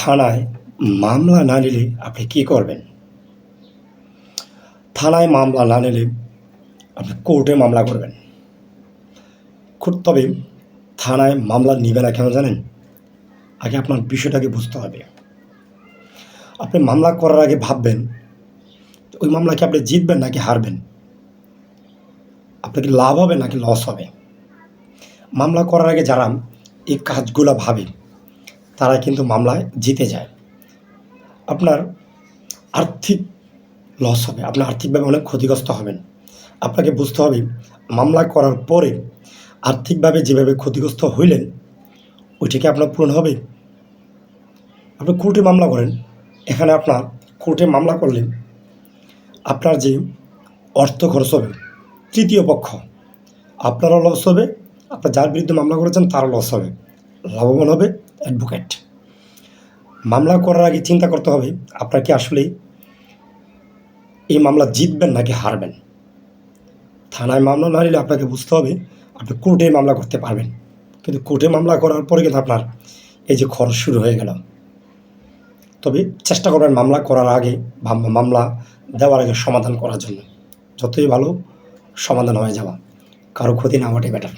থানায় মামলা না নিলে আপনি কী করবেন? থানায় মামলা না নিলে আপনি কোর্টে মামলা করবেন। তবে থানায় মামলা নিবে না কেন জানেন? আগে আপনার বিষয়টাকে বুঝতে হবে। আপনি মামলা করার আগে ভাববেন, ওই মামলা কি আপনি জিতবেন নাকি হারবেন? আপনার কি লাভ হবে নাকি লস হবে? মামলা করার আগে যারা এই কাজগুলো ভাবে, তারা কিন্তু মামলায় জিতে যায়। আপনার আর্থিক লস হবে, আপনি আর্থিকভাবে অনেক ক্ষতিগ্রস্ত হবেন। আপনাকে বুঝতে হবে মামলা করার পরে আর্থিকভাবে যেভাবে ক্ষতিগ্রস্ত হইলেন, ওইটা কি আপনার পূরণ হবে? আপনি কোর্টে মামলা করেন, এখানে আপনার কোর্টে মামলা করলে আপনার যে অর্থ খরচ হবে, তৃতীয় পক্ষ আপনারও লস হবে, আপনার যার বিরুদ্ধে মামলা করেছেন তারও লস হবে, লাভবান হবে অ্যাডভোকেট। মামলা করার আগে চিন্তা করতে হবে আপনার কি আসলেই এই মামলা জিতবেন নাকি হারবেন। থানায় মামলা না নিলে আপনাকে বুঝতে হবে আপনি কোর্টে মামলা করতে পারবেন, কিন্তু কোর্টে মামলা করার পরে কিন্তু আপনার এই যে খরচ শুরু হয়ে গেল। তবে চেষ্টা করবেন মামলা করার আগে বা মামলা দেওয়ার আগে সমাধান করার জন্য, যতই ভালো সমাধান হয়ে যাওয়া, কারো ক্ষতি না হওয়াটাই বেটার।